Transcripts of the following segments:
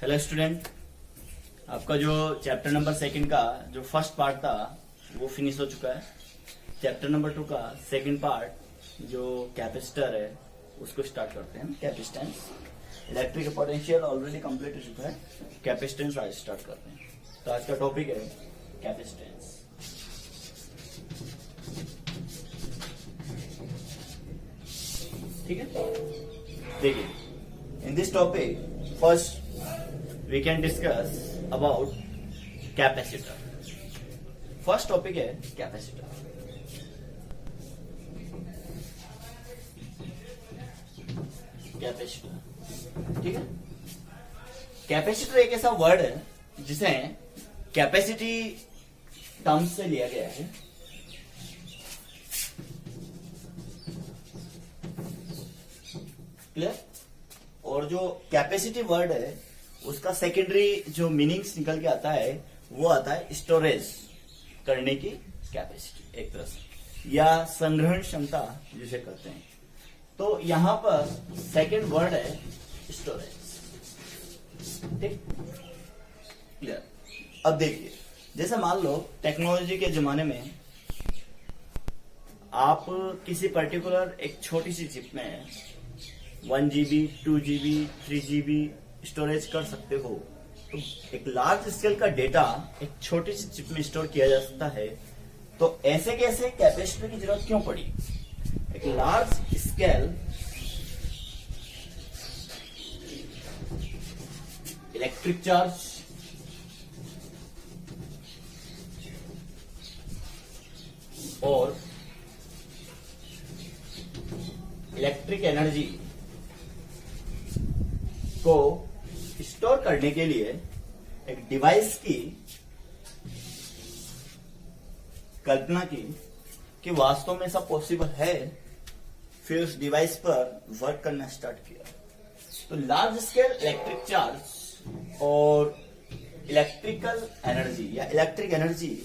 Hello student, आपका जो chapter number second का जो फर्स्ट पार्ट था वो फिनिश हो चुका है। चैप्टर नंबर 2 का सेकंड पार्ट जो कैपेसिटर है उसको स्टार्ट करते हैं। Capacitance, electric potential already complete हो चुका है, कैपेसिटेंस आज स्टार्ट करते हैं। तो आज का टॉपिक है कैपेसिटेंस। ठीक है, देखिए in this topic first we can discuss about capacitor. First topic है कैपेसिटर। कैपेसिटर, ठीक है। कैपेसिटर एक ऐसा वर्ड है जिसे कैपेसिटी टर्म्स से लिया गया है। क्लियर? और जो कैपेसिटी वर्ड है उसका सेकेंडरी जो मीनिंग्स निकल के आता है वो आता है स्टोरेज करने की कैपेसिटी, एक तरह से, या संग्रहण क्षमता जिसे कहते हैं। तो यहां पर सेकेंड वर्ड है स्टोरेज। ठीक, क्लियर? अब देखिए, जैसे मान लो टेक्नोलॉजी के जमाने में आप किसी पर्टिकुलर एक छोटी सी चिप में 1 GB, 2 GB, 3 GB स्टोरेज कर सकते हो। तो एक लार्ज स्केल का डेटा एक छोटी सी चिप में स्टोर किया जा सकता है। तो ऐसे कैसे कैपेसिटर की जरूरत क्यों पड़ी? एक लार्ज स्केल इलेक्ट्रिक चार्ज और इलेक्ट्रिक एनर्जी को स्टोर करने के लिए एक डिवाइस की कल्पना की कि वास्तव में सब पॉसिबल है। फिर उस डिवाइस पर वर्क करना स्टार्ट किया। तो लार्ज स्केल इलेक्ट्रिक चार्ज और इलेक्ट्रिकल एनर्जी या इलेक्ट्रिक एनर्जी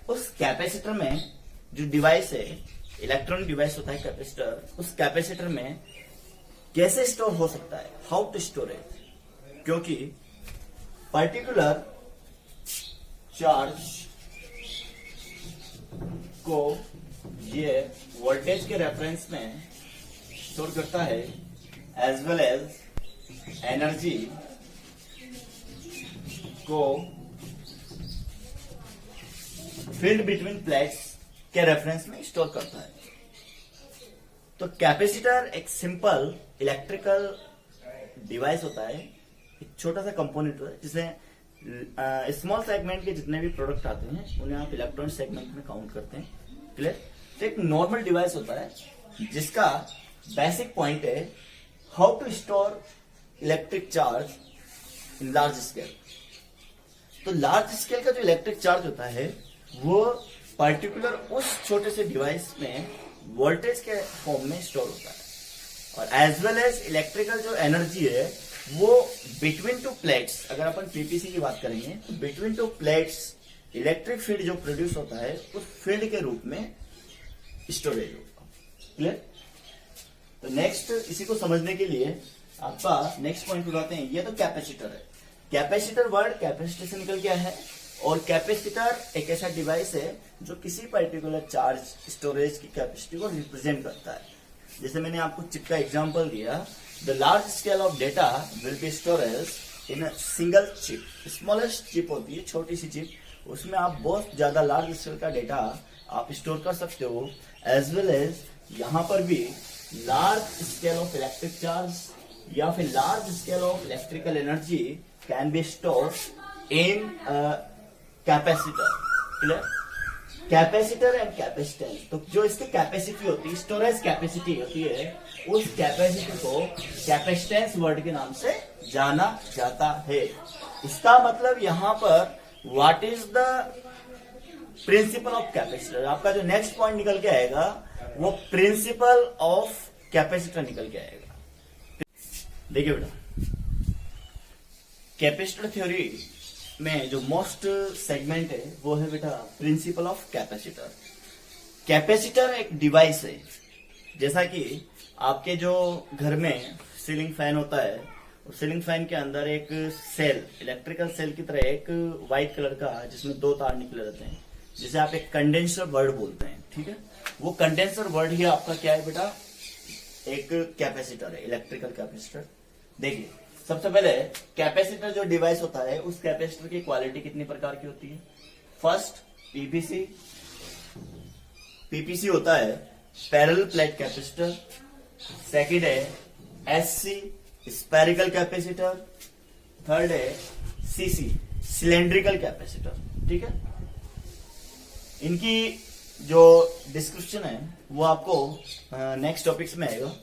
उस कैपेसिटर में, जो डिवाइस है, इलेक्ट्रॉनिक डिवाइस होता है कैपेसिटर, उस कैपेसिटर में कैसे स्टोर हो सकता है, हाउ टू स्टोर इट। क्योंकि पर्टिकुलर चार्ज को ये वोल्टेज के रेफरेंस में स्टोर करता है, एज वेल एज एनर्जी को फील्ड बिटवीन प्लेट्स के रेफरेंस में स्टोर करता है। तो कैपेसिटर एक सिंपल इलेक्ट्रिकल डिवाइस होता है, एक छोटा सा कंपोनेंट है जिसे स्मॉल सेगमेंट के जितने भी प्रोडक्ट आते हैं उन्हें आप इलेक्ट्रॉनिक सेगमेंट में काउंट करते हैं। क्लियर? तो एक नॉर्मल डिवाइस होता है जिसका बेसिक पॉइंट है how to store electric charge in large scale. तो लार्ज स्केल का जो इलेक्ट्रिक चार्ज होता है वो पर्टिकुलर उस छोटे से डिवाइस में वोल्टेज के फॉर्म में स्टोर होता है, और एज वेल एज इलेक्ट्रिकल जो एनर्जी है वो बिटवीन टू प्लेट्स, अगर अपन पीपीसी की बात करेंगे तो between two plates electric field जो प्रोड्यूस होता है उस फील्ड के रूप में स्टोरेज होगा। क्लियर? तो नेक्स्ट, इसी को समझने के लिए आपका नेक्स्ट पॉइंट उठाते हैं। ये तो कैपेसिटर है। कैपेसिटर वर्ड कैपेसिटर से निकल गया है, और कैपेसिटर एक ऐसा डिवाइस है जो किसी पर्टिकुलर चार्ज स्टोरेज की कैपेसिटी को रिप्रेजेंट करता है। जैसे मैंने आपको चिप का एग्जांपल दिया, the large scale of data will be storage in a single chip. Smallest chip होती है, छोटी सी चिप, उसमें आप बहुत ज्यादा लार्ज स्केल का डेटा आप स्टोर कर सकते हो। एज वेल एज यहाँ पर भी large scale of electric charge या फिर large scale of electrical energy can be stored in capacitor. Clear? Capacitor and capacitance, तो जो इसकी कैपेसिटी होती है, स्टोरेज कैपेसिटी होती है, उस कैपेसिटी को कैपेसिटेंस वर्ड के नाम से जाना जाता है। इसका मतलब यहां पर what is the principal of capacitor. आपका जो नेक्स्ट पॉइंट निकल के आएगा वो प्रिंसिपल ऑफ कैपेसिटर निकल के आएगा। देखिए बेटा, कैपेसिटर थ्योरी में जो मोस्ट सेगमेंट है वो है बेटा प्रिंसिपल ऑफ कैपेसिटर। कैपेसिटर एक डिवाइस है, जैसा कि आपके जो घर में सीलिंग फैन होता है सीलिंग फैन के अंदर एक सेल, इलेक्ट्रिकल सेल की तरह एक व्हाइट कलर का जिसमें 2 तार निकले रहते हैं, जिसे आप एक कंडेंसर वर्ड बोलते हैं, ठीक है। वो कंडेंसर वर्ड ही आपका क्या है बेटा, एक कैपेसिटर है, इलेक्ट्रिकल कैपेसिटर। देखिए सबसे पहले कैपेसिटर जो डिवाइस होता है, उस कैपेसिटर की क्वालिटी कितनी प्रकार की होती है। फर्स्ट पीपीसी, पीपीसी होता है पैरेलल प्लेट कैपेसिटर। सेकंड है एससी, स्पेरिकल कैपेसिटर। थर्ड है सीसी, सिलेंड्रिकल कैपेसिटर, ठीक है। इनकी जो डिस्क्रिप्शन है वो आपको नेक्स्ट टॉपिक्स में आएगा।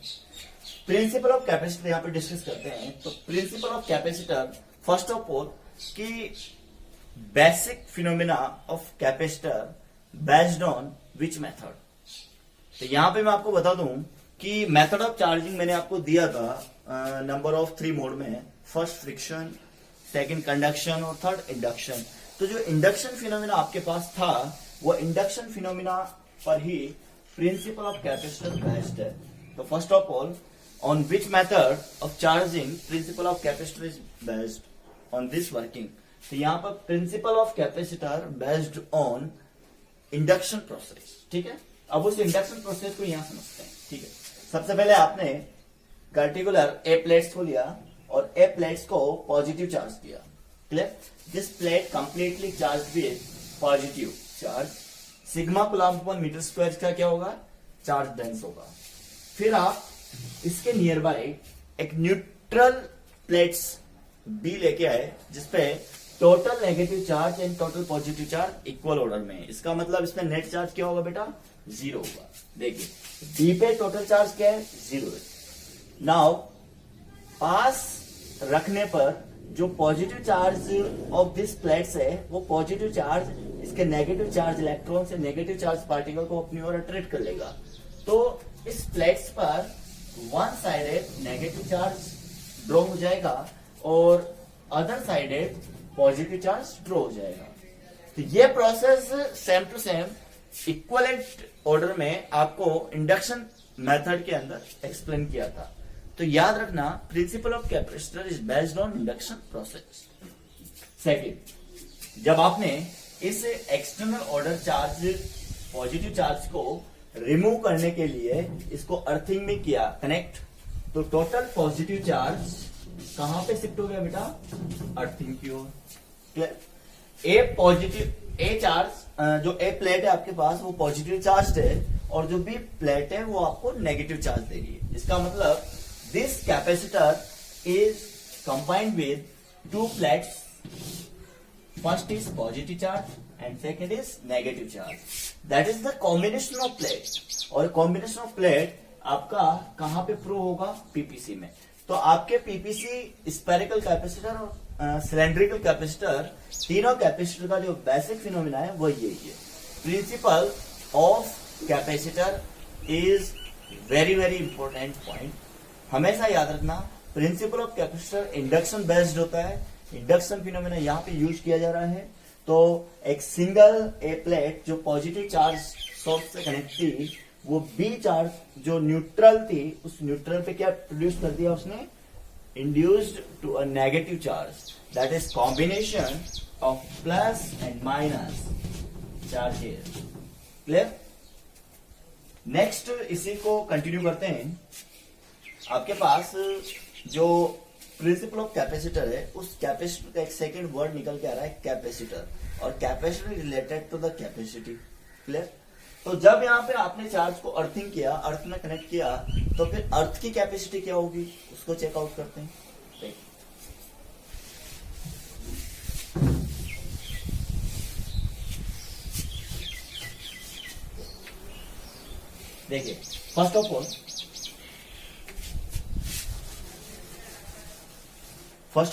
प्रिंसिपल ऑफ कैपेसिटर यहां पे डिस्कस करते हैं। तो principle of capacitor, first of all कि basic phenomena of capacitor based on which method. तो यहां पे मैं आपको बता दूं कि मेथड ऑफ चार्जिंग मैंने आपको दिया था नंबर ऑफ 3 मोड में। फर्स्ट फ्रिक्शन, सेकंड कंडक्शन और थर्ड इंडक्शन। तो जो इंडक्शन फिनोमिना आपके पास था, वो इंडक्शन फिनोमिना पर ही प्रिंसिपल ऑफ कैपेसिटर बेस्ड है। तो first of all, on which method of charging principle of capacitor is based on this working। तो यहां पर principal of capacitor based on induction process, ठीक है। अब उस इंडक्शन प्रोसेस को यहां समझते हैं, ठीक है। सबसे पहले आपने पर्टिकुलर ए प्लेट्स को लिया और ए प्लेट्स को पॉजिटिव चार्ज दिया, clear. This plate completely charge with positive charge. Sigma coulomb पर मीटर स्क्वायर का क्या होगा, चार्ज डेंस होगा। फिर आप इसके नियर बाय एक न्यूट्रल प्लेट्स बी लेके आए, जिसपे total negative charge and total positive charge equal order में है। इसका मतलब इसमें नेट चार्ज क्या होगा बेटा, 0 होगा। देखिए बी पे टोटल चार्ज क्या है, 0 है। नाउ पास रखने पर जो positive charge of this plates है, वो पॉजिटिव चार्ज इसके नेगेटिव चार्ज इलेक्ट्रॉन से नेगेटिव चार्ज पार्टिकल को अपनी ओर अट्रैक्ट कर लेगा। तो इस प्लेट्स पर one sided negative charge draw हो जाएगा और other sided positive charge draw हो जाएगा। तो ये process same to same equivalent order में आपको इंडक्शन मेथड के अंदर एक्सप्लेन किया था। तो याद रखना, principal of capacitor is based on induction process. Second, जब आपने इस external order charge positive charge को रिमूव करने के लिए इसको अर्थिंग में किया कनेक्ट, तो टोटल पॉजिटिव चार्ज कहां पे शिफ्ट हो गया बेटा, अर्थिंग की ओर, clear. A positive, a charge जो ए प्लेट है आपके पास वो पॉजिटिव चार्ज है और जो बी प्लेट है वो आपको नेगेटिव चार्ज दे रही है। इसका मतलब this capacitor is combined with 2 plates. First is positive charge and second is negative charge, that is the combination of plate। और combination of plate आपका कहां पे प्रूव होगा, पीपीसी में। तो आपके पीपीसी, स्पेरिकल कैपेसिटर और सिलेंड्रिकल कैपेसिटर, तीनों कैपेसिटर का जो बेसिक फिनोमिना है वो यही है। Principal of capacitor is very very important point, हमेशा याद रखना। Principal of capacitor induction based होता है, इंडक्शन फिनोमिना यहाँ पे यूज किया जा रहा है। तो एक सिंगल ए प्लेट जो पॉजिटिव चार्ज सोर्स से कनेक्ट थी, वो बी चार्ज जो न्यूट्रल थी, उस न्यूट्रल पे क्या प्रोड्यूस कर दिया उसने, induced to a negative charge, that is combination of plus and minus charges, clear. Next इसी को कंटिन्यू करते हैं। आपके पास जो प्रिंसिपल ऑफ कैपेसिटर है, उस कैपेसिटर का एक सेकंड वर्ड निकल के आ रहा है कैपेसिटर, और capacitor related to the capacity, clear. तो जब यहाँ पे आपने चार्ज को अर्थिंग किया, अर्थ में कनेक्ट किया, तो फिर अर्थ की कैपेसिटी क्या होगी उसको चेकआउट करते हैं। देखिए फर्स्ट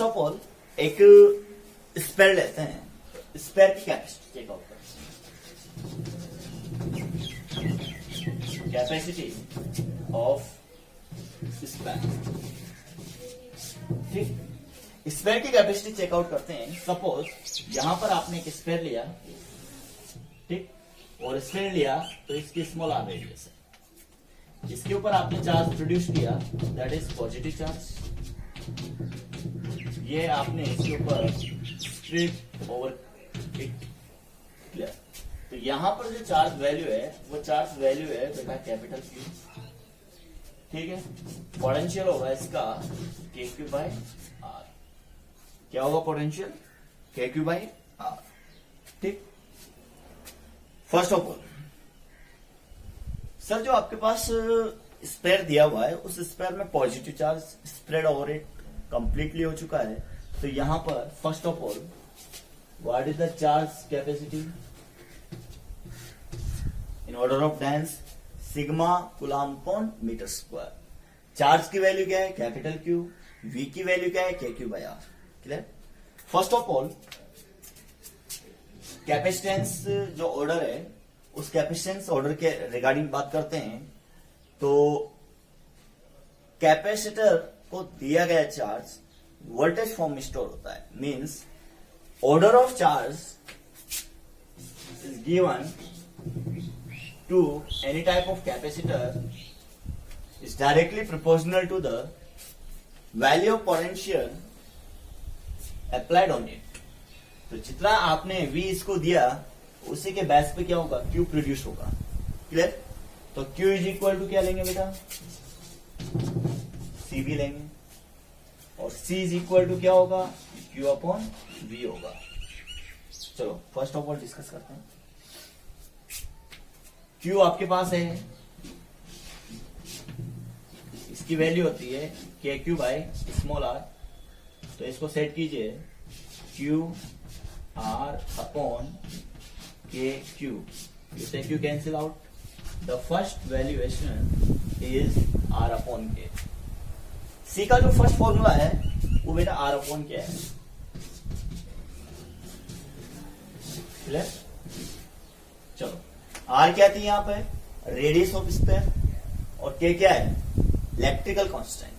ऑफ ऑल एक स्पेयर लेते हैं, स्पेयर की कैपेसिटी चेकआउट करते हैं। कैपेसिटी ऑफ स्पेयर, ठीक, स्पेयर की कैपेसिटी चेकआउट करते हैं। सपोज यहां पर आपने एक स्पेयर लिया, ठीक, और स्पेयर लिया तो इसकी स्मॉल आर रेडियस है, इसके ऊपर आपने चार्ज प्रोड्यूस किया, दैट इज पॉजिटिव चार्ज, ये आपने इसके ऊपर स्ट्रिप ओवर इट किया। तो यहां पर जो चार्ज वैल्यू है वो चार्ज वैल्यू है बेटा कैपिटल Q, ठीक है। पोटेंशियल होगा इसका KQ बाय R। क्या होगा पोटेंशियल? KQ बाय R, ठीक। फर्स्ट ऑफ ऑल सर, जो आपके पास स्पेयर दिया हुआ है उस स्पेयर में positive charge spread over it completely हो चुका है। तो यहां पर first of all what is the charge capacity in order of dense sigma coulomb upon metre square. Charge की वैल्यू क्या है? Capital Q। V की वैल्यू क्या है? KQ by R। Clear? First of all capacitance जो order है उस capacitance order के रिगार्डिंग बात करते हैं। तो कैपेसिटर को दिया गया चार्ज वोल्टेज फॉर्म में स्टोर होता है। Means order of charge is given to any type of capacitor is directly proportional to the value of potential applied on it. तो जितना आपने V इसको दिया उसी के बेस पे क्या होगा? Q प्रोड्यूस होगा। क्लियर? तो Q इज इक्वल टू क्या लेंगे बेटा? CV लेंगे। और C इज इक्वल टू क्या होगा? Q अपॉन V होगा। चलो फर्स्ट ऑफ ऑल डिस्कस करते हैं। Q आपके पास है, इसकी वैल्यू होती है KQ बाय स्मॉल r। तो इसको सेट कीजिए Q R upon KQ। You say Q cancel out. The first valuation is R upon K. C का जो फर्स्ट फॉर्मूला है वो बेटा R अपॉन K है। क्लियर? चलो R क्या थी यहाँ पे? Radius of sphere. और K क्या है? Electrical constant.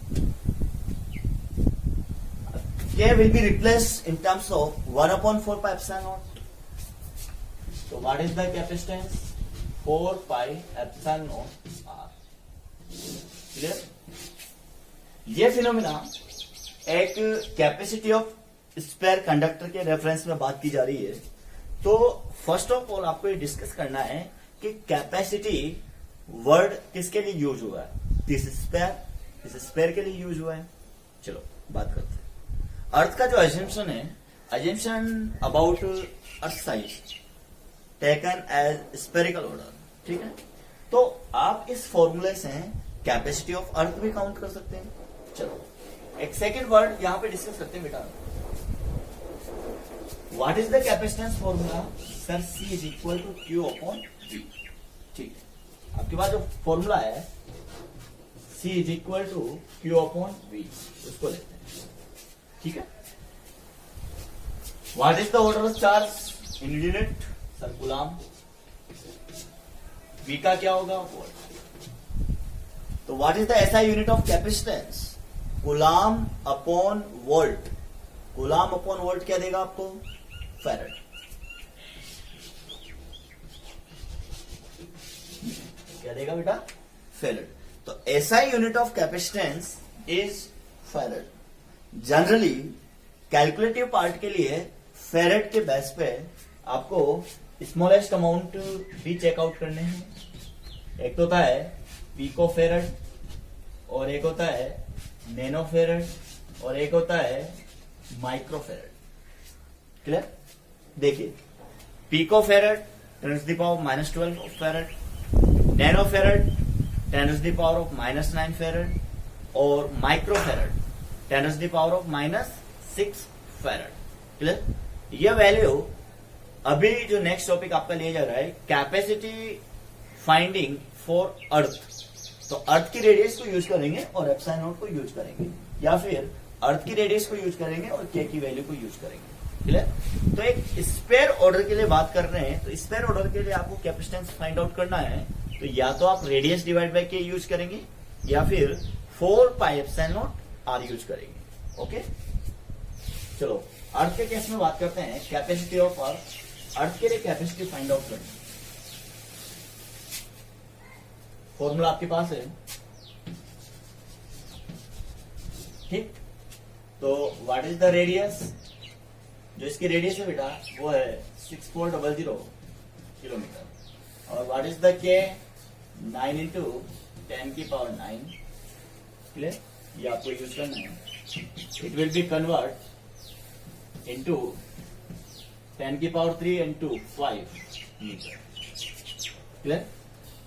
K will be replaced in terms of 1 upon 4 pi epsilon naught. So what is the capacitance? 4 pi epsilon naught R. Clear? ये फिनोमिना एक कैपेसिटी ऑफ स्पेयर कंडक्टर के reference में बात की जा रही है। तो फर्स्ट ऑफ ऑल आपको ये डिस्कस करना है कि कैपेसिटी वर्ड किसके लिए यूज हुआ है? दिस स्पेयर के लिए यूज हुआ है। चलो बात करते हैं। अर्थ का जो अजम्पशन है, assumption about earth size taken as spherical order, ठीक है। तो आप इस फॉर्मूले से कैपेसिटी ऑफ अर्थ भी काउंट कर सकते हैं। चलो एक सेकेंड वर्ड यहां पे डिस्कस करते हैं बेटा। What is the capacitance formula? Sir C is equal to Q upon V, ठीक है। आपके पास जो फॉर्मूला है C is equal to Q upon V, उसको लेते हैं, ठीक है। What is the order of charge in unit? Sir coulomb. V का क्या होगा? वोल्ट। तो what is the SI unit of capacitance? Coulomb upon volt. Coulomb upon volt क्या देगा आपको? फैराड। क्या देगा बेटा? फैराड। तो SI unit of capacitance is farad. Generally calculative part के लिए फेरेड के बेस पे आपको स्मॉलेस्ट अमाउंट भी चेकआउट करने हैं। एक तो होता है पिको फेरेड और एक होता है नैनो फेरेड और एक होता है माइक्रो फेरेड। क्लियर? देखिए पिको फेरेड 10⁻⁻12 फेरेड, नैनो फेरेड 10⁻⁻9 फेरेड और माइक्रो फेरेड 10⁻⁻6 फेरेड। क्लियर? यह वैल्यू अभी जो नेक्स्ट टॉपिक आपका लिया जा रहा है कैपेसिटी फाइंडिंग फॉर अर्थ। तो अर्थ की रेडियस को यूज करेंगे और एप्सिलॉन नॉट को यूज करेंगे, या फिर अर्थ की रेडियस को यूज करेंगे और के की वैल्यू को यूज करेंगे। क्लियर? तो एक स्पेयर ऑर्डर के लिए बात कर रहे हैं, तो स्पेयर ऑर्डर के लिए आपको कैपेसिटेंस फाइंड आउट करना है। तो या तो आप radius divide by K use करेंगे या फिर 4 pi epsilon naught R use करेंगे। ओके, चलो अर्थ के केस में बात करते हैं कैपेसिटी ऑफ अर्थ। अर्थ के लिए कैपेसिटी फाइंड आउट करनी, फॉर्मूला आपके पास है, ठीक। तो व्हाट इज द रेडियस, जो इसकी रेडियस है बेटा वो है 6400 किलोमीटर, और व्हाट इज द के, 9 इंटू 10 की पावर 9, क्लियर, ये आपको यूज करना है। It will be convert into 10 की पावर 3 इंटू 5 मीटर, क्लियर।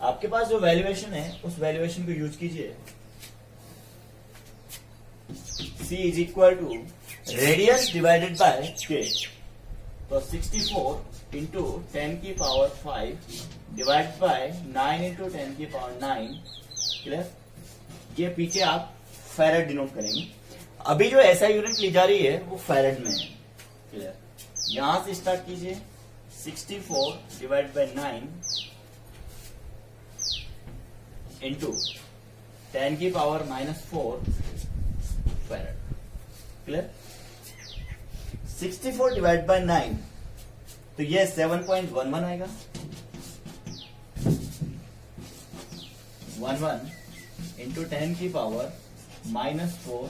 आपके पास जो वैल्यूएशन है उस वैल्यूएशन को यूज कीजिए। C is equal to radius divided by K, तो 64 इंटू 10 की पावर 5 डिवाइड बाय 9 इंटू 10 की पावर 9, क्लियर। ये पीछे आप फैरेड डिनोट करेंगे। अभी जो ऐसा यूनिट ली जा रही है वो फैरेड में है, क्लियर। यहां से स्टार्ट कीजिए, 64 डिवाइड बाय 9 इंटू 10 की power -4 farad, clear. 64 divide by 9, तो ये 7.11 आएगा, 11 इंटू 10 की पावर -4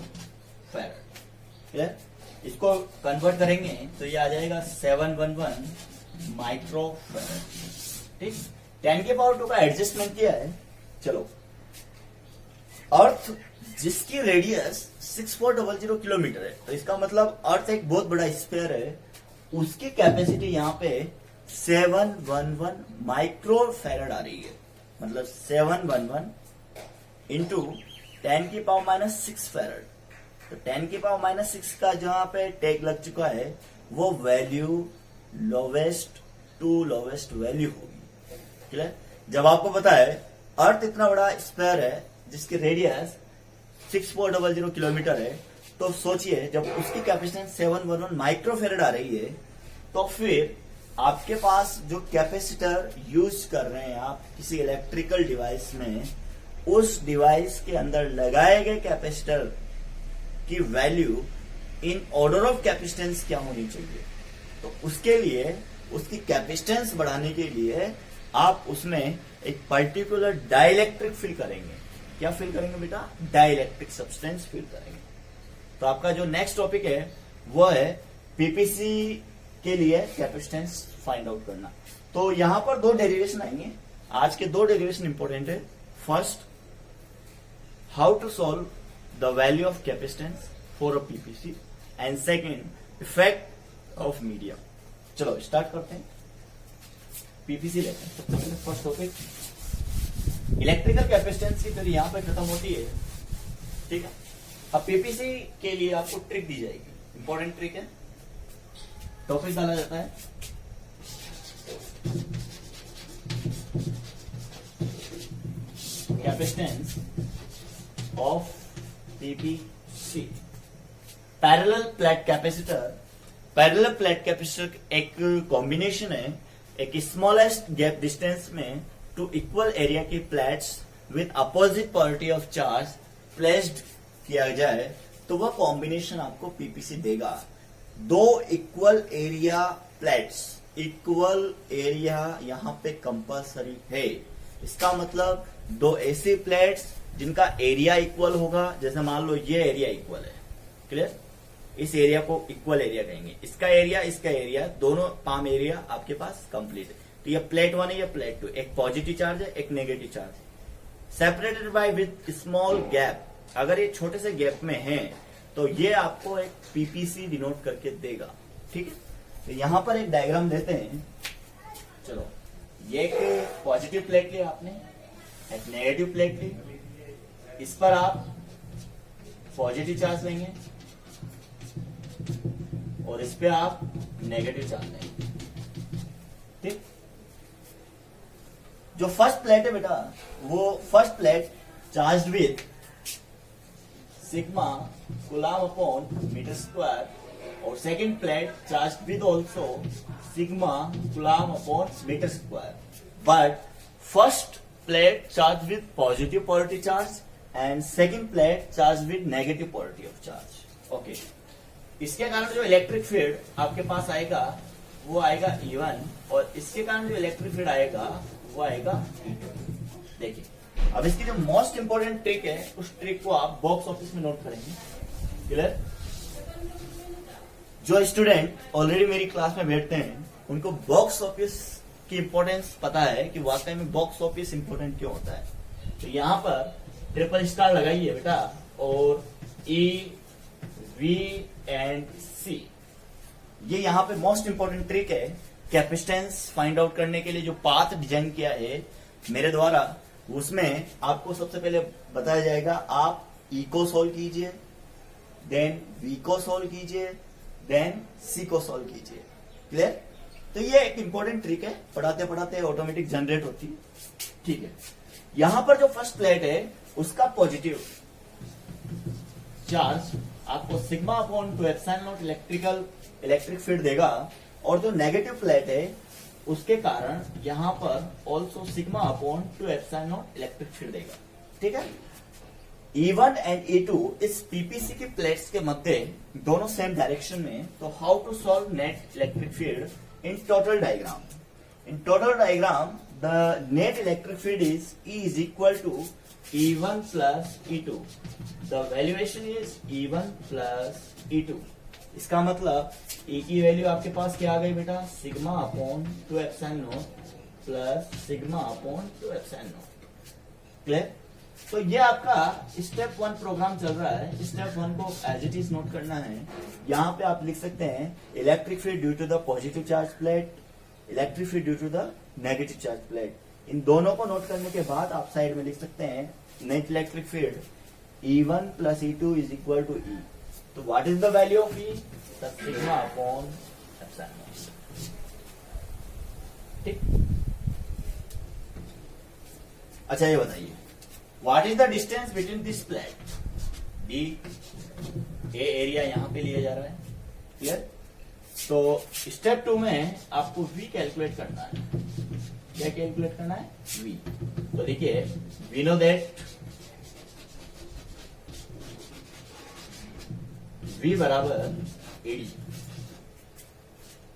फैरेड, क्लियर। इसको कन्वर्ट करेंगे तो ये आ जाएगा 711 माइक्रो फैरेड, ठीक। 10 की पावर 2 का एडजस्टमेंट किया है। चलो, अर्थ जिसकी रेडियस 6400 किलोमीटर है, तो इसका मतलब अर्थ एक बहुत बड़ा स्फीयर है, उसकी कैपेसिटी यहाँ पे 711 माइक्रो फैरेड आ रही है। मतलब 711 इंटू 10 की पावर -6 फैरेड, तो 10 की पावर -6 का जहां पे टैग लग चुका है वो value lowest to lowest value होगी, क्लियर। जब आपको पता है अर्थ इतना बड़ा स्फीयर है जिसकी रेडियस 6400 किलोमीटर है, तो सोचिए जब उसकी कैपेसिटेंस 711 माइक्रोफेरेड आ रही है, तो फिर आपके पास जो कैपेसिटर यूज कर रहे हैं आप किसी इलेक्ट्रिकल डिवाइस में, उस डिवाइस के अंदर लगाए गए कैपेसिटर की value in order of capacitance क्या होनी चाहिए। तो उसके लिए, उसकी कैपेसिटेंस बढ़ाने के लिए आप उसमें एक पर्टिकुलर डाइलेक्ट्रिक फिल करेंगे। क्या फिल करेंगे बेटा? डाइलेक्ट्रिक सब्सटेंस फिल करेंगे। तो आपका जो नेक्स्ट टॉपिक है वो है पीपीसी के लिए कैपेसिटेंस फाइंड आउट करना। तो यहां पर 2 डेरिवेशन आएंगे। आज के 2 डेरिवेशन इंपॉर्टेंट है। First, how to solve the value of capacitance for a PPC, and second, effect of media. चलो स्टार्ट करते हैं, पीपीसी लेते हैं। फर्स्ट टॉपिक, इलेक्ट्रिकल कैपेसिटेंस की फिर यहां पर खत्म होती है, ठीक है। अब पीपीसी के लिए आपको ट्रिक दी जाएगी, इंपॉर्टेंट ट्रिक है। टॉपिक डाला जाता है, capacitance of PPC. Parallel plate capacitor. Parallel plate capacitor एक कॉम्बिनेशन है एक स्मॉलेस्ट गैप डिस्टेंस में टू इक्वल एरिया की plates with opposite polarity of charge placed किया जाए तो वह कॉम्बिनेशन आपको पीपीसी देगा। 2 equal area plates, equal area यहां पे कंपलसरी है। इसका मतलब 2 ऐसी प्लेट्स जिनका एरिया इक्वल होगा, जैसे मान लो ये एरिया इक्वल है, क्लियर। इस एरिया को इक्वल एरिया कहेंगे, इसका एरिया दोनों पाम एरिया आपके पास कंप्लीट है। तो ये प्लेट 1 है, ये प्लेट 2, एक पॉजिटिव चार्ज है, एक नेगेटिव चार्ज है, separated by with small gap. अगर ये छोटे से गैप में है तो ये आपको एक पीपीसी डिनोट करके देगा, ठीक है। तो यहां पर एक डायग्राम देते हैं। चलो, ये एक पॉजिटिव प्लेट लिया आपने, एक नेगेटिव प्लेट ली, इस पर आप पॉजिटिव चार्ज लेंगे और इस पे आप नेगेटिव चार्ज लेंगे, ठीक। जो फर्स्ट प्लेट है बेटा, वो first plate charge with sigma coulomb upon metre square, और second plate charge with also sigma coulomb upon metre square. But first plate charge with positive polarity charge and second plate charge with negative polarity of charge, okay. इसके कारण जो electric field आपके पास आएगा वो आएगा E1, और इसके कारण जो इलेक्ट्रिक फील्ड आएगा वो आएगा E2। देखिए, अब इसकी जो मोस्ट इंपोर्टेंट ट्रिक है उस ट्रिक को आप बॉक्स ऑफिस में नोट करेंगे, क्लियर। जो स्टूडेंट ऑलरेडी मेरी क्लास में बैठते हैं उनको बॉक्स ऑफिस की इंपॉर्टेंस पता है कि वाकई में बॉक्स ऑफिस इंपॉर्टेंट क्यों होता है। तो यहाँ पर ट्रिपल स्टार लगाइए बेटा, और E, V एंड C, ये यहाँ पे मोस्ट इंपॉर्टेंट ट्रिक है कैपेसिटेंस फाइंड आउट करने के लिए। जो पाथ डिजाइन किया है मेरे द्वारा, उसमें आपको सबसे पहले बताया जाएगा आप E को सोल्व कीजिए, देन V को सोल्व कीजिए, देन C को सोल्व कीजिए। क्लियर? तो ये एक इंपॉर्टेंट ट्रिक है, पढ़ाते पढ़ाते ऑटोमेटिक जनरेट होती है। ठीक है, यहां पर जो फर्स्ट प्लेट है उसका पॉजिटिव चार्ज आपको sigma upon 2 epsilon not electric field देगा, और जो नेगेटिव प्लेट है उसके कारण यहां पर also sigma upon 2 epsilon not electric field देगा। ठीक है, E1 एंड E2 इस पीपीसी की प्लेट्स के मध्य दोनों सेम डायरेक्शन में। तो how to solve net electric field in total diagram? In total diagram the net electric field is E is equal to E1 plus E2. The valuation is E1 plus E2. इसका मतलब E की value आपके पास क्या आ गई बेटा? Sigma upon 2 epsilon not plus sigma upon 2 epsilon not. Clear? तो ये आपका स्टेप 1 प्रोग्राम चल रहा है। स्टेप 1 को एज इट इज नोट करना है। यहाँ पे आप लिख सकते हैं electric field due to the positive charge plate, electric field due to the negative charge plate. इन दोनों को नोट करने के बाद आप साइड में लिख सकते हैं net electric field E1 plus E2 is equal to E. तो what is the value of E? The sigma upon epsilon naught. ठीक। अच्छा ये बताइए, what is the distance between this plate? D, A area यहां पे लिया जा रहा है। क्लियर? तो स्टेप 2 में आपको V कैलकुलेट करना है। क्या कैलकुलेट करना है? V। तो देखिए, we know that V बराबर एडी।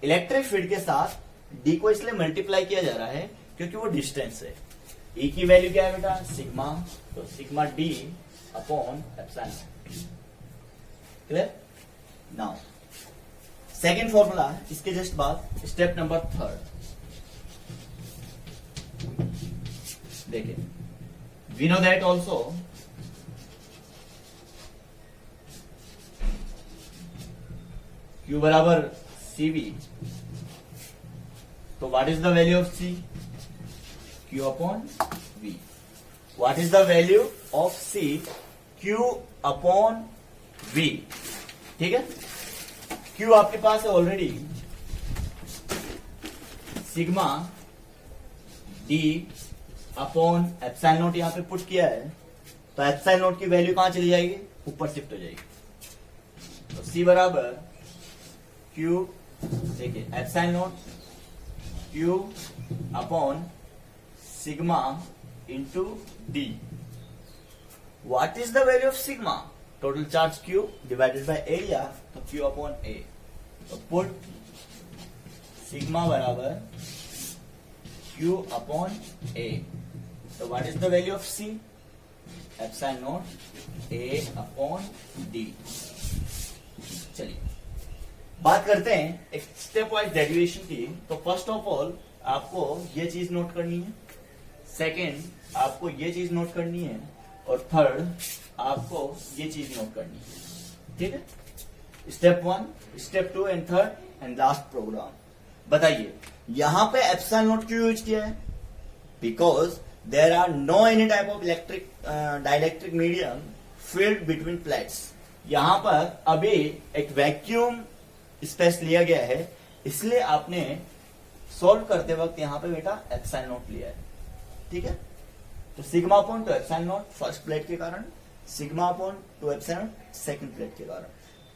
इलेक्ट्रिक फील्ड के साथ D को इसलिए मल्टीप्लाई किया जा रहा है क्योंकि वो डिस्टेंस है। E की वैल्यू क्या है बेटा? सिग्मा। तो sigma D upon epsilon. Clear? Now second formula इसके जस्ट बाद, स्टेप नंबर 3। देखिए, we know that also Q बराबर CV। तो what is the value of C? Q upon V। What is the value of C? Q upon V। ठीक है, Q आपके पास है already sigma D upon epsilon naught यहां पे put किया है। तो एप्सिलॉन नॉट की वैल्यू कहां चली जाएगी? ऊपर शिफ्ट हो जाएगी। तो C बराबर Q, देखिए epsilon not Q upon sigma into D। What is the value of sigma? Total charge Q divided by area, तो Q अपॉन A। तो पुट सिग्मा बराबर Q अपॉन A। तो what is the value of C? Epsilon not A upon D। चलिए बात करते हैं एक step wise derivation की। तो फर्स्ट ऑफ ऑल आपको ये चीज नोट करनी है, सेकेंड आपको ये चीज नोट करनी है, और थर्ड आपको ये चीज नोट करनी है। ठीक है, step 1, step 2 and third and last program. बताइए यहां पे एप्सिलॉन नॉट क्यों यूज किया है? Because there are no any type of electric dielectric medium field between plates. यहां पर अभी एक वैक्यूम स्पेस लिया गया है, इसलिए आपने सॉल्व करते वक्त यहां पे बेटा एप्सिलॉन नॉट लिया है। ठीक है, तो sigma upon 2 epsilon not first plate के कारण, sigma upon 2 epsilon second plate के कारण।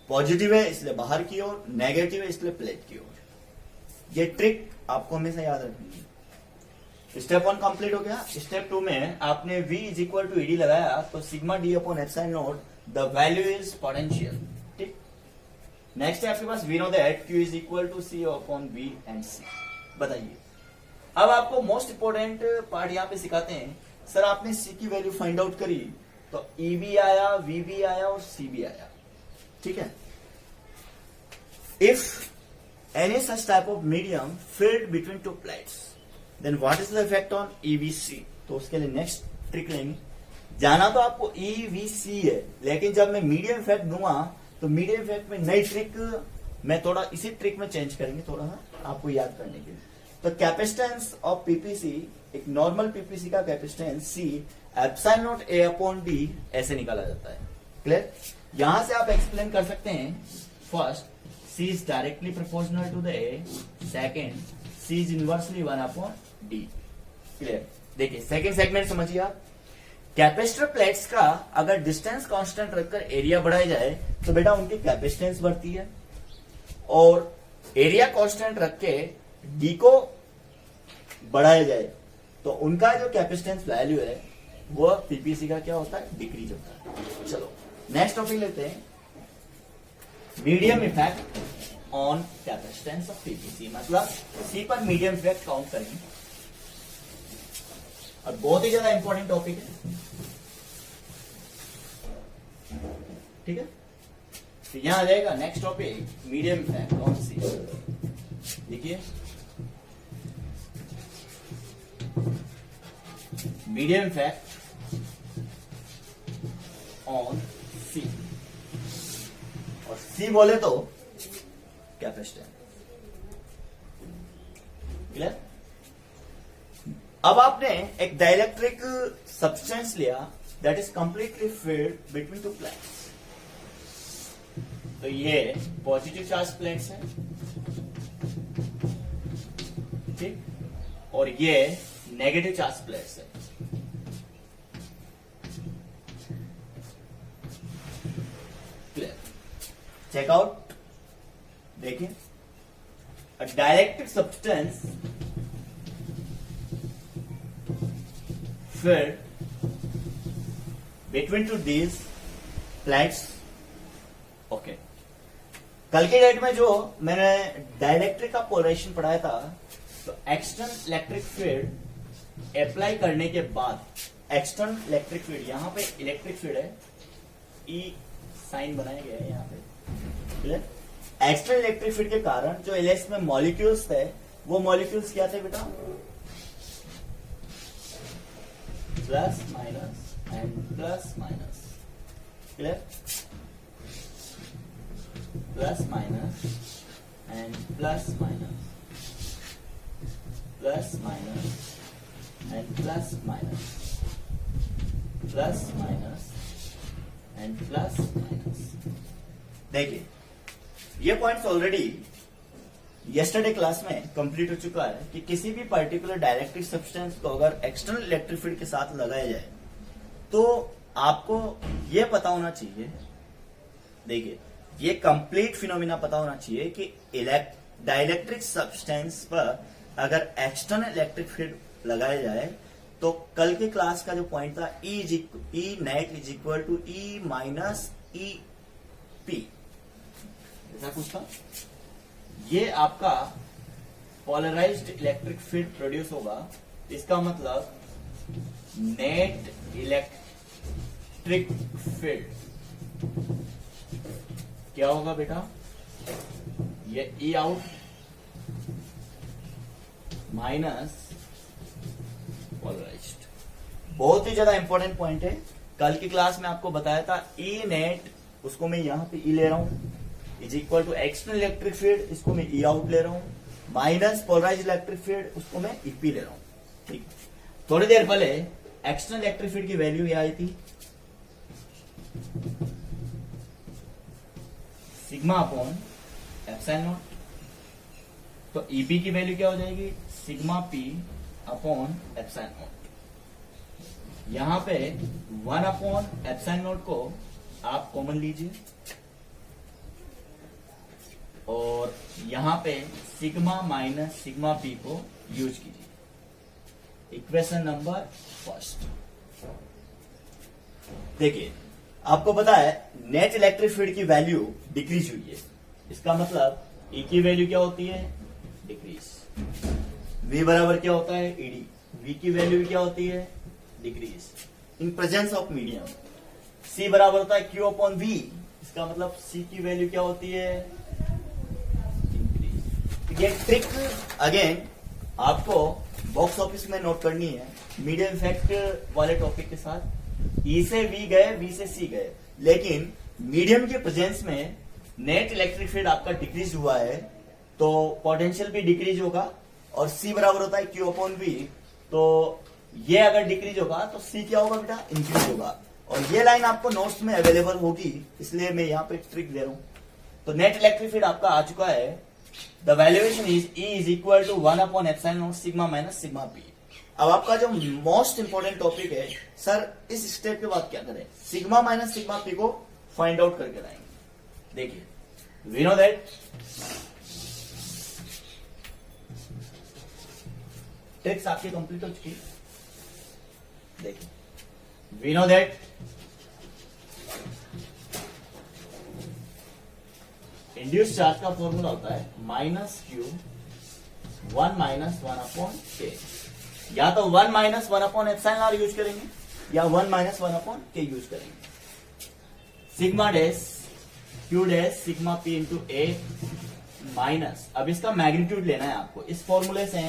पॉजिटिव है इसलिए बाहर की ओर, नेगेटिव है इसलिए प्लेट की ओर। ये ट्रिक आपको हमेशा याद रखनी है। स्टेप 1 कंप्लीट हो गया। स्टेप 2 में आपने V is equal to ED लगाया, तो sigma D upon epsilon not the value is potential. ठीक, नेक्स्ट है आपके पास we know that Q is equal to C upon V and C। बताइए अब आपको मोस्ट इंपोर्टेंट पार्ट यहां पे सिखाते हैं। सर आपने C की वैल्यू फाइंड आउट करी, तो E भी आया, V भी आया और C भी आया। ठीक है, if any such type of medium filled between two plates, then what is the effect on EVC? तो उसके लिए नेक्स्ट ट्रिक लेंगे. जाना तो आपको EVC है, लेकिन जब मैं मीडियम इफेक्ट दूंगा तो मीडियम इफेक्ट में नई ट्रिक मैं थोड़ा इसी ट्रिक में चेंज करेंगे, थोड़ा सा आपको याद करने के लिए. तो कैपेसिटेंस ऑफ पीपीसी, एक नॉर्मल पीपीसी का capacitance C epsilon not A upon D ऐसे निकाला जाता है. क्लियर? यहां से आप एक्सप्लेन कर सकते हैं. First, C is directly proportional to the A. Second, C is inversely 1 upon D. Clear? देखिए सेकंड सेगमेंट समझिए आप. कैपेसिटर प्लेट्स का अगर डिस्टेंस कांस्टेंट रखकर एरिया बढ़ाया जाए तो बेटा उनकी कैपेसिटेंस बढ़ती है, और एरिया कांस्टेंट रख के डी को बढ़ाया जाए तो उनका जो कैपेसिटेंस वैल्यू है वो पीपीसी का क्या होता है, डिक्रीज होता है. चलो नेक्स्ट टॉपिक लेते हैं. Medium effect on capacitance of PPC, मतलब सी पर मीडियम इफेक्ट काउंट करेंगे. और बहुत ही ज्यादा इंपॉर्टेंट टॉपिक है. ठीक है, तो यहां आ जाएगा next topic, medium effect on C. देखिए मीडियम इफेक्ट ऑन सी, और सी बोले तो कैपेसिटेंस. क्लियर? अब आपने एक डाइलेक्ट्रिक सब्सटेंस लिया that is completely filled between two plates. तो ये पॉजिटिव चार्ज प्लेट्स है, ठीक, और ये नेगेटिव चार्ज प्लेट्स है. क्लियर? चेकआउट. देखिए, अ dielectric substance filled between two these plates. Okay, कल के डेट में जो मैंने डाइलेक्ट्रिक का पोलराइजेशन पढ़ाया था, तो एक्सटर्नल इलेक्ट्रिक फील्ड अप्लाई करने के बाद, एक्सटर्नल इलेक्ट्रिक फील्ड, यहां पे इलेक्ट्रिक फील्ड है, ई साइन बनाया गया है यहां पे. एक्सटर्नल इलेक्ट्रिक फील्ड के कारण जो एलएस में मॉलिक्यूल्स थे, वो मॉलिक्यूल्स क्या थे बेटा, plus minus and plus minus. Clear? Plus minus and plus minus, plus minus and plus minus, plus minus and plus minus. देखिए ये पॉइंट्स ऑलरेडी यस्टरडे क्लास में कंप्लीट हो चुका है कि किसी भी पर्टिकुलर डाइलेक्ट्रिक सब्सटेंस को अगर एक्सटर्नल इलेक्ट्रिक फील्ड के साथ लगाया जाए तो आपको ये पता होना चाहिए. देखिए ये कंप्लीट फिनोमिना पता होना चाहिए कि डाइलेक्ट्रिक सब्सटेंस पर अगर एक्सटर्नल इलेक्ट्रिक फील्ड लगाया जाए तो कल के क्लास का जो पॉइंट था E net is equal to E minus E P, ऐसा कुछ था. ये आपका पोलराइज्ड इलेक्ट्रिक फील्ड प्रोड्यूस होगा. इसका मतलब नेट इलेक्ट्रिक फील्ड क्या होगा बेटा, ये ई आउट माइनस पोलराइज्ड. बहुत ही ज्यादा इंपॉर्टेंट पॉइंट है. कल की क्लास में आपको बताया था ई नेट, उसको मैं यहां पे ई ले रहा हूं, is equal to external electric field, इसको मैं ई आउट ले रहा हूं, माइनस पोलराइज इलेक्ट्रिक फील्ड, उसको मैं ईपी ले रहा हूं. ठीक, थोड़ी देर पहले एक्सटर्नल इलेक्ट्रिक फील्ड की वैल्यू ये आई थी सिग्मा अपॉन एप्सिलॉन नॉट. तो ईपी की वैल्यू क्या हो जाएगी, sigma P upon epsilon naught. यहां पे 1 अपॉन एप्सिलॉन नॉट को आप कॉमन लीजिए, और यहां पे सिग्मा माइनस सिग्मा पी को यूज कीजिए. Equation number first. देखिए आपको पता है नेट इलेक्ट्रिक फील्ड की वैल्यू डिक्रीज हुई है. इसका मतलब ई की वैल्यू क्या होती है, डिक्रीज. वी बराबर क्या होता है, ईडी. वी की वैल्यू क्या होती है, decrease in presence of medium. C बराबर होता है क्यू अपॉन वी. इसका मतलब सी की वैल्यू क्या होती है, ये ट्रिक अगेन आपको बॉक्स ऑफिस में नोट करनी है मीडियम इफेक्ट वाले टॉपिक के साथ। ई से वी गए, वी से सी गए, लेकिन मीडियम के प्रेजेंस में नेट इलेक्ट्रिक फील्ड आपका डिक्रीज हुआ है तो पोटेंशियल भी डिक्रीज होगा, और सी बराबर होता है क्यू अपॉन वी। तो ये अगर डिक्रीज होगा तो सी क्या होगा बेटा, इंक्रीज होगा। और ये लाइन आपको नोट्स में अवेलेबल होगी, इसलिए मैं यहाँ पे ट्रिक दे रहा हूं। तो नेट इलेक्ट्रिक फील्ड आपका आ चुका है। The valuation is E is equal to 1 upon epsilon naught sigma minus sigma P. अब आपका जो मोस्ट इंपॉर्टेंट टॉपिक है, सर इस स्टेप के बाद क्या करें, सिग्मा माइनस सिग्मा पी को फाइंड आउट करके लाएंगे। देखिए, वी नो दैट ट्रिक्स आपकी कंप्लीट हो चुकी। देखिए, we know that induce charge का फॉर्मूला होता है माइनस क्यू 1 माइनस 1 अपॉन के। या तो 1 minus 1 upon epsilon r use करेंगे या 1 माइनस 1 अपॉन के यूज करेंगे। Sigma dash Q dash sigma P into A minus, अब इसका मैग्नीट्यूड लेना है आपको। इस फॉर्मूले से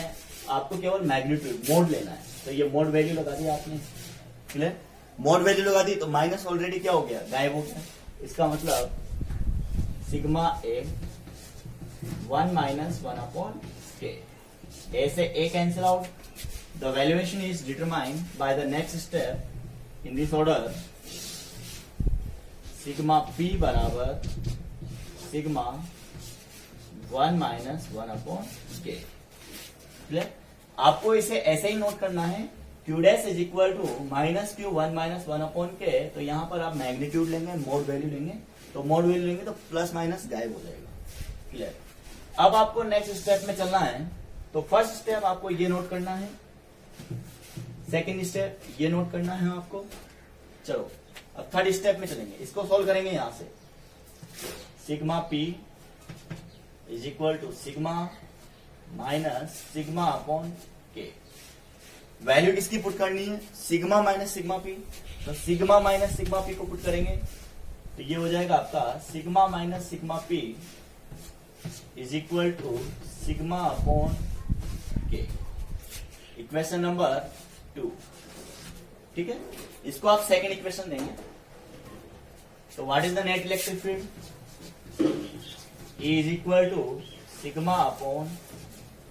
आपको केवल मैग्नीट्यूड मोड लेना है। तो ये मोड वैल्यू लगा दी आपने, क्लियर। मोड वैल्यू लगा दी तो माइनस ऑलरेडी क्या हो गया, गायब हो गया। इसका मतलब sigma A 1 minus 1 upon K. A से A cancel out. The valuation is determined by the next step in this order. Sigma P बराबर sigma 1 minus 1 upon K. Clear. आपको इसे ऐसे ही नोट करना है, Q dash is equal to minus Q 1 minus 1 upon K. तो यहां पर आप मैग्नीट्यूड लेंगे, मोड वैल्यू लेंगे, तो मोड वैल्यू लेंगे तो प्लस माइनस गायब हो जाएगा। क्लियर। अब आपको नेक्स्ट स्टेप में चलना है। तो फर्स्ट स्टेप आपको ये नोट करना है, सेकंड स्टेप ये नोट करना है आपको। चलो अब थर्ड स्टेप में चलेंगे, इसको सोल्व करेंगे। यहां से sigma p is equal to sigma minus sigma upon k. Value किसकी पुट करनी है, सिग्मा माइनस सिग्मा पी। तो सिग्मा माइनस सिग्मा पी को पुट करेंगे तो ये हो जाएगा आपका sigma minus sigma p is equal to sigma upon k. Equation number 2, ठीक है। इसको आप सेकंड इक्वेशन देंगे। तो what is the net electric field, E is equal to sigma upon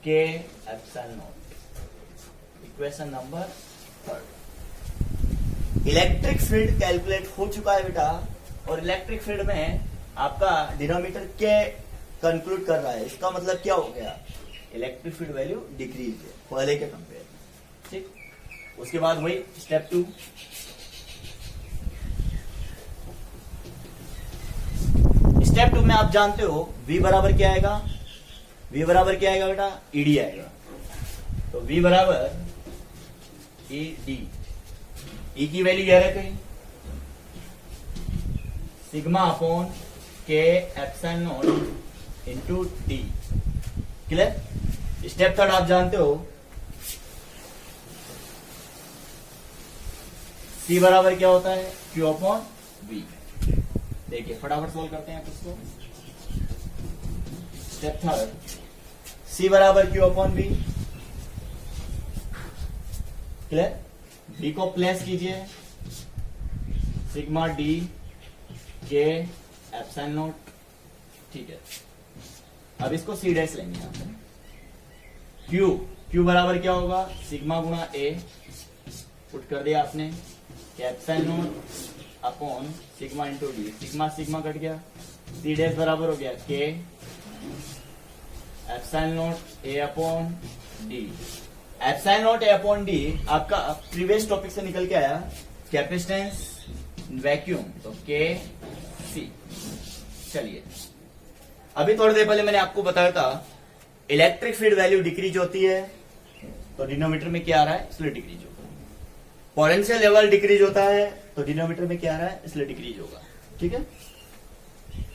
के epsilon not. Equation number 3। Electric field calculate हो चुका है बेटा, और इलेक्ट्रिक फील्ड में आपका डिनोमिनेटर के कंक्लूड कर रहा है। इसका मतलब क्या हो गया, इलेक्ट्रिक फील्ड वैल्यू डिक्रीज है पहले के कंपेयर में, ठीक। उसके बाद वही स्टेप 2। स्टेप 2 में आप जानते हो V बराबर क्या आएगा, V बराबर क्या आएगा बेटा, ईडी आएगा। तो V बराबर ईडी, ई की वैल्यू क्या है कहीं, सिग्मा अपॉन के epsilon not into D. Clear. Step 3 आप जानते हो, C बराबर क्या होता है, Q अपॉन V। देखिए फटाफट सोल्व करते हैं इसको। स्टेप 3, C बराबर Q upon V। Clear. V को प्लेस कीजिए, सिग्मा डी के एप्सिलॉन नॉट, ठीक है। अब इसको सी डैश लेंगे यहां पे। Q बराबर क्या होगा, सिग्मा गुणा ए, पुट कर दिया आपने, epsilon not upon sigma into D. Sigma sigma cut गया, सी डैश बराबर हो गया के epsilon not a upon D. Epsilon not a upon D आपका प्रीवियस टॉपिक से निकल के आया, कैपेसिटेंस वैक्यूम, तो के सी। चलिए, अभी थोड़ी देर पहले मैंने आपको बताया था इलेक्ट्रिक फील्ड वैल्यू डिक्रीज होती है तो डिनोमीटर में क्या आ रहा है, इसलिए डिक्रीज होगा। पोटेंशियल लेवल डिक्रीज होता है तो डिनोमीटर में क्या आ रहा है, इसलिए डिक्रीज होगा, ठीक है।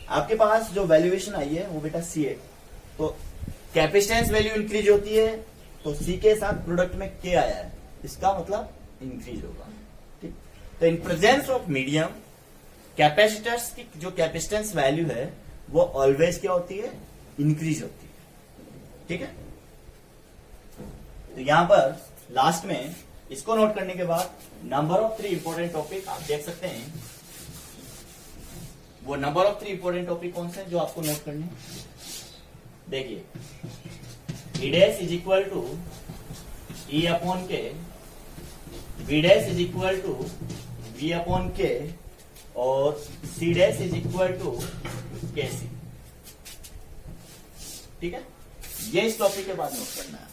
आपके पास जो वैल्यूएशन आई है वो बेटा सी है, तो कैपेसिटेंस वैल्यू इंक्रीज होती है तो सी के साथ प्रोडक्ट में के आया है, इसका मतलब इंक्रीज होगा, ठीक। तो इन प्रेजेंस ऑफ मीडियम कैपेसिटर्स की जो कैपेसिटेंस वैल्यू है वो ऑलवेज क्या होती है, इंक्रीज होती है। ठीक है। तो यहां पर लास्ट में इसको नोट करने के बाद नंबर ऑफ 3 इंपॉर्टेंट टॉपिक आप देख सकते हैं। वो नंबर ऑफ 3 इंपॉर्टेंट टॉपिक कौन से हैं जो आपको नोट करने हैं? देखिए, E dash is equal to E upon K, B dash is equal to V upon K, और C dash is equal to K C. ठीक है, ये इस टॉपिक के बाद नोट करना है।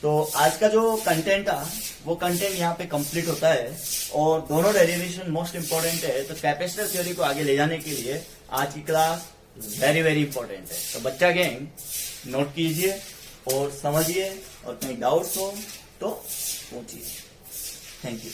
तो आज का जो कंटेंट था वो कंटेंट यहाँ पे कंप्लीट होता है, और दोनों डेरिवेशन मोस्ट इंपॉर्टेंट है। तो कैपेसिटर थ्योरी को आगे ले जाने के लिए आज की क्लास वेरी वेरी इंपॉर्टेंट है। तो बच्चा गैंग नोट कीजिए और समझिए, और कहीं डाउट्स हो तो पूछिए। Thank you.